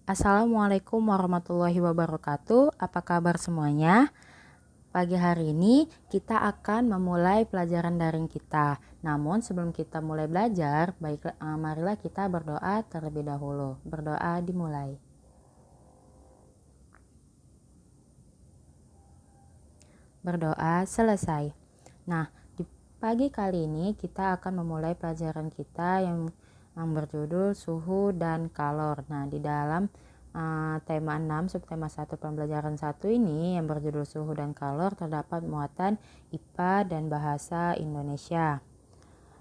Assalamualaikum warahmatullahi wabarakatuh. Apa kabar semuanya? Pagi hari ini kita akan memulai pelajaran daring kita. Namun sebelum kita mulai belajar, marilah kita berdoa terlebih dahulu. Berdoa dimulai. Berdoa selesai. Nah, di pagi kali ini kita akan memulai pelajaran kita yang berjudul suhu dan kalor. Nah, di dalam tema 6 subtema 1 pembelajaran 1 ini yang berjudul suhu dan kalor terdapat muatan IPA dan bahasa Indonesia.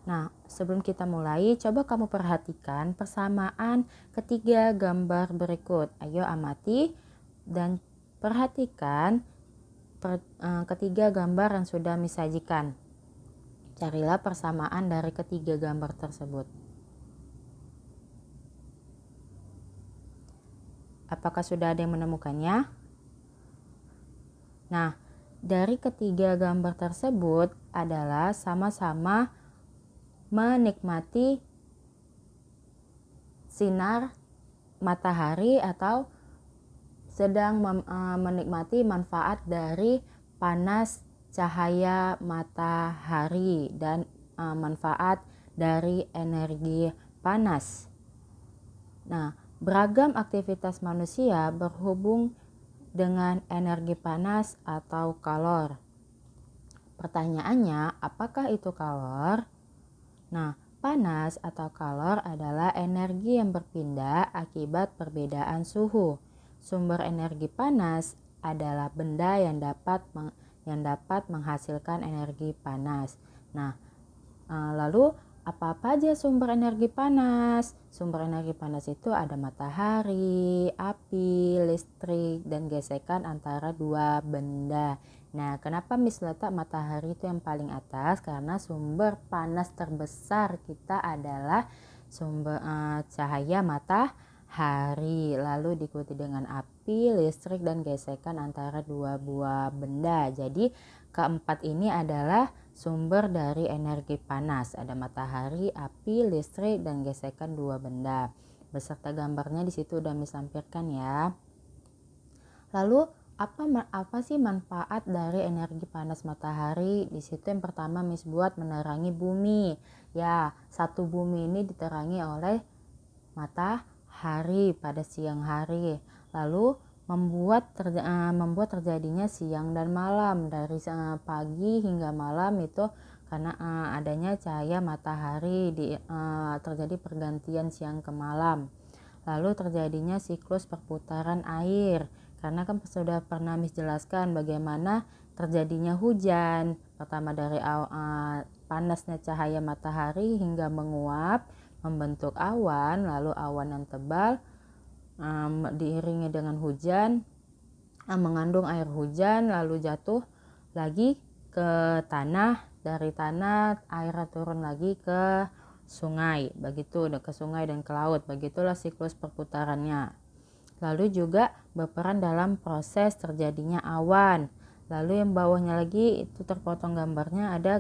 Nah, sebelum kita mulai, coba kamu perhatikan persamaan ketiga gambar berikut. Ayo amati dan perhatikan ketiga gambar yang sudah disajikan. Carilah persamaan dari ketiga gambar tersebut. Apakah sudah ada yang menemukannya? Nah, dari ketiga gambar tersebut adalah sama-sama menikmati sinar matahari atau sedang menikmati manfaat dari panas cahaya matahari dan manfaat dari energi panas. Nah, beragam aktivitas manusia berhubung dengan energi panas atau kalor. Pertanyaannya, apakah itu kalor? Nah, panas atau kalor adalah energi yang berpindah akibat perbedaan suhu. Sumber energi panas adalah benda yang dapat menghasilkan energi panas. Nah, lalu apa aja sumber energi panas? Sumber energi panas itu ada matahari, api, listrik, dan gesekan antara dua benda. Nah, kenapa Miss letak matahari itu yang paling atas? Karena sumber panas terbesar kita adalah sumber cahaya matahari. Lalu diikuti dengan api, listrik, dan gesekan antara dua buah benda. Jadi keempat ini adalah sumber dari energi panas. Ada matahari, api, listrik, dan gesekan dua benda. Beserta gambarnya di situ udah Miss lampirkan ya. Lalu apa sih manfaat dari energi panas matahari? Di situ yang pertama Miss buat menerangi bumi. Ya, satu bumi ini diterangi oleh matahari pada siang hari. Lalu membuat terjadinya siang dan malam, dari pagi hingga malam itu karena adanya cahaya matahari terjadi pergantian siang ke malam. Lalu terjadinya siklus perputaran air, karena kan sudah pernah Miss jelaskan bagaimana terjadinya hujan. Pertama dari panasnya cahaya matahari hingga menguap membentuk awan, lalu awan yang tebal diiringi dengan hujan mengandung air hujan, lalu jatuh lagi ke tanah, dari tanah air turun lagi ke sungai, begitu ke sungai dan ke laut. Begitulah siklus perputarannya. Lalu juga berperan dalam proses terjadinya awan. Lalu yang bawahnya lagi itu terpotong gambarnya ada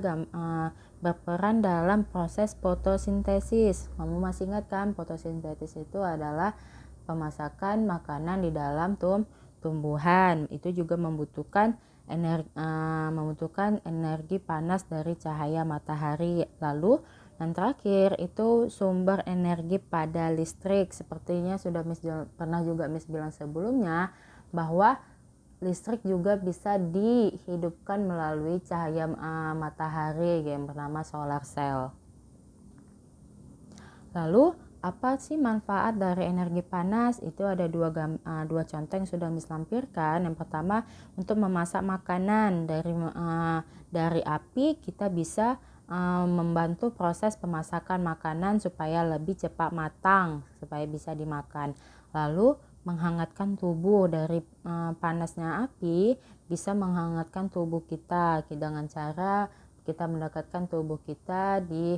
berperan dalam proses fotosintesis. Kamu masih ingat kan, fotosintesis itu adalah pemasakan makanan di dalam tumbuhan. Itu juga membutuhkan energi panas dari cahaya matahari. Lalu yang terakhir itu sumber energi pada listrik. Sepertinya sudah pernah juga Miss bilang sebelumnya bahwa listrik juga bisa dihidupkan melalui cahaya matahari yang bernama solar cell. Lalu apa sih manfaat dari energi panas? Itu ada dua contoh yang sudah Miss lampirkan. Yang pertama untuk memasak makanan. Dari api kita bisa membantu proses pemasakan makanan supaya lebih cepat matang, supaya bisa dimakan. Lalu menghangatkan tubuh, dari panasnya api bisa menghangatkan tubuh kita dengan cara kita mendekatkan tubuh kita di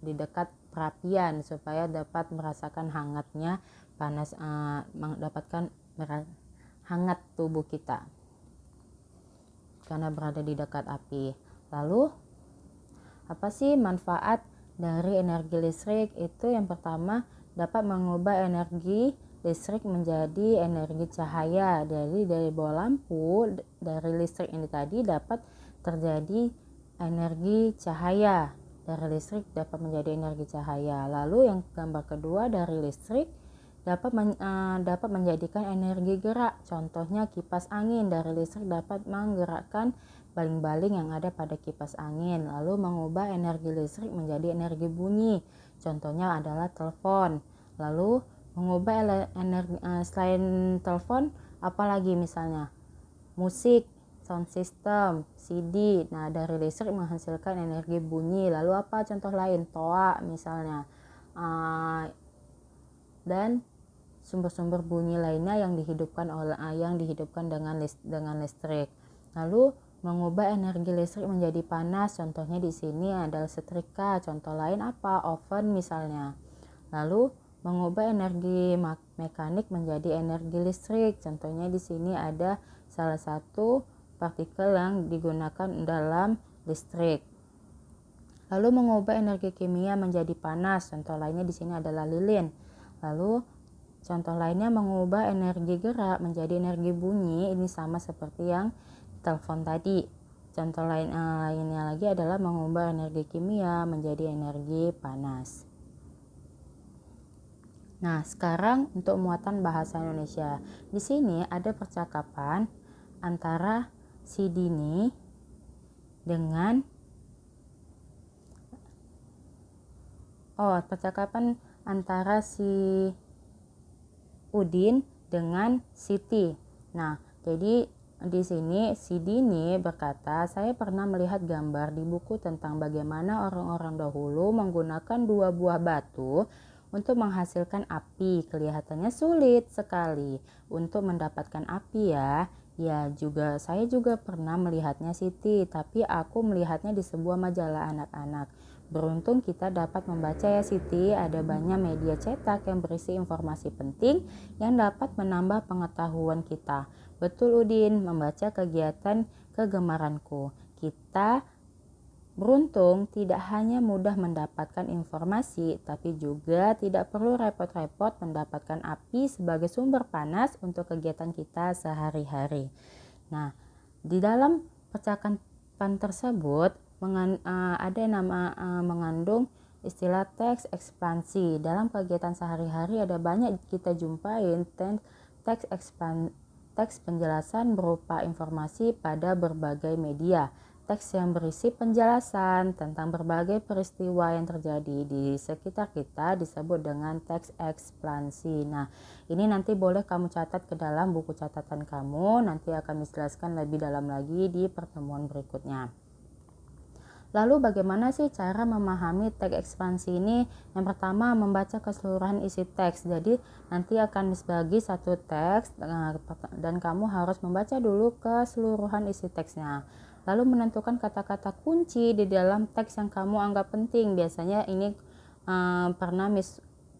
dekat perapian supaya dapat merasakan hangatnya panas, mendapatkan hangat tubuh kita karena berada di dekat api. Lalu apa sih manfaat dari energi listrik? Itu yang pertama dapat mengubah energi listrik menjadi energi cahaya. Jadi dari bola lampu, dari listrik ini tadi dapat terjadi energi cahaya. Dari listrik dapat menjadi energi cahaya. Lalu yang gambar kedua, dari listrik dapat menjadikan energi gerak. Contohnya kipas angin. Dari listrik dapat menggerakkan baling-baling yang ada pada kipas angin. Lalu mengubah energi listrik menjadi energi bunyi. Contohnya adalah telepon. Lalu mengubah energi selain telepon, apalagi misalnya musik, sound system, CD. Nah, dari listrik menghasilkan energi bunyi. Lalu apa contoh lain? Toa misalnya. Dan sumber-sumber bunyi lainnya yang dihidupkan dengan listrik. Lalu mengubah energi listrik menjadi panas. Contohnya di sini adalah setrika. Contoh lain apa? Oven misalnya. Lalu mengubah energi mekanik menjadi energi listrik. Contohnya di sini ada salah satu partikel yang digunakan dalam listrik. Lalu mengubah energi kimia menjadi panas. Contoh lainnya di sini adalah lilin. Lalu contoh lainnya mengubah energi gerak menjadi energi bunyi. Ini sama seperti yang telepon tadi. Contoh lainnya lagi adalah mengubah energi kimia menjadi energi panas. Nah, sekarang untuk muatan bahasa Indonesia. Di sini ada percakapan antara si Dini dengan percakapan antara si Udin dengan Siti. Nah, jadi di sini si Dini berkata, "Saya pernah melihat gambar di buku tentang bagaimana orang-orang dahulu menggunakan 2 buah batu untuk menghasilkan api. Kelihatannya sulit sekali untuk mendapatkan api ya." Ya, saya juga pernah melihatnya Siti, tapi aku melihatnya di sebuah majalah anak-anak. Beruntung kita dapat membaca ya Siti, ada banyak media cetak yang berisi informasi penting yang dapat menambah pengetahuan kita. Betul Udin, membaca kegiatan kegemaranku. Kita beruntung tidak hanya mudah mendapatkan informasi, tapi juga tidak perlu repot-repot mendapatkan api sebagai sumber panas untuk kegiatan kita sehari-hari. Nah, di dalam percakapan tersebut ada mengandung istilah teks ekspansi. Dalam kegiatan sehari-hari ada banyak kita jumpain teks penjelasan berupa informasi pada berbagai media. Teks yang berisi penjelasan tentang berbagai peristiwa yang terjadi di sekitar kita disebut dengan teks ekspansi. Nah, ini nanti boleh kamu catat ke dalam buku catatan kamu, nanti akan dijelaskan lebih dalam lagi di pertemuan berikutnya. Lalu bagaimana sih cara memahami teks ekspansi ini? Yang pertama, membaca keseluruhan isi teks. Jadi nanti akan dibagi satu teks dan kamu harus membaca dulu keseluruhan isi teksnya. Lalu menentukan kata-kata kunci di dalam teks yang kamu anggap penting. Biasanya ini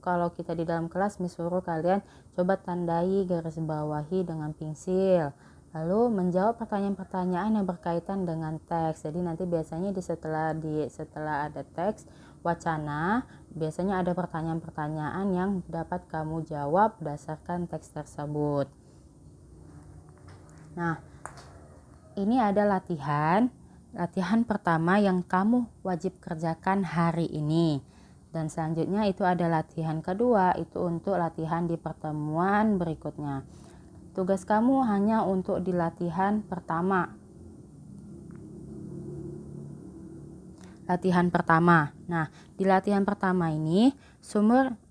kalau kita di dalam kelas suruh kalian coba tandai, garis bawahi dengan pensil. Lalu menjawab pertanyaan-pertanyaan yang berkaitan dengan teks. Jadi nanti biasanya setelah ada teks wacana, biasanya ada pertanyaan-pertanyaan yang dapat kamu jawab berdasarkan teks tersebut. Nah, ini ada latihan pertama yang kamu wajib kerjakan hari ini. Dan selanjutnya itu ada latihan kedua, itu untuk latihan di pertemuan berikutnya. Tugas kamu hanya untuk di latihan pertama. Nah, di latihan pertama ini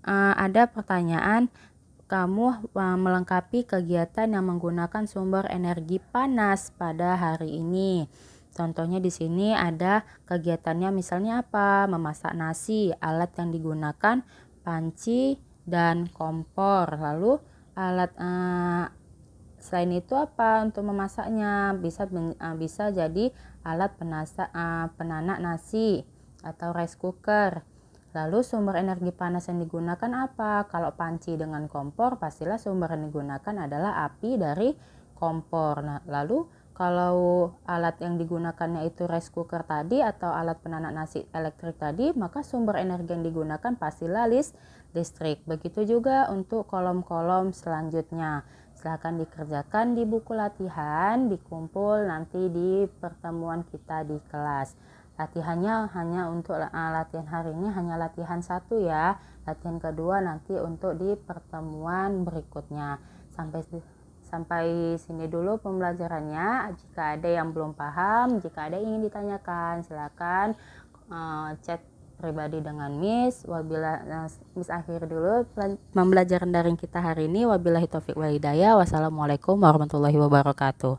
ada pertanyaan kamu melengkapi kegiatan yang menggunakan sumber energi panas pada hari ini. Contohnya di sini ada kegiatannya misalnya apa? Memasak nasi, alat yang digunakan panci dan kompor. Lalu selain itu apa untuk memasaknya? Bisa jadi alat penanak nasi atau rice cooker. Lalu sumber energi panas yang digunakan apa? Kalau panci dengan kompor, pastilah sumber yang digunakan adalah api dari kompor. Nah, lalu kalau alat yang digunakannya itu rice cooker tadi atau alat penanak nasi elektrik tadi, maka sumber energi yang digunakan pastilah listrik. Begitu juga untuk kolom-kolom selanjutnya. Silahkan dikerjakan di buku latihan, dikumpul nanti di pertemuan kita di kelas. Latihannya hanya untuk latihan hari ini hanya latihan 1 ya. Latihan kedua nanti untuk di pertemuan berikutnya. Sampai sini dulu pembelajarannya. Jika ada yang belum paham, jika ada yang ingin ditanyakan, silakan chat pribadi dengan Miss. Miss akhir dulu pembelajaran daring kita hari ini. Wabillahi taufik wal hidayah. Wassalamualaikum warahmatullahi wabarakatuh.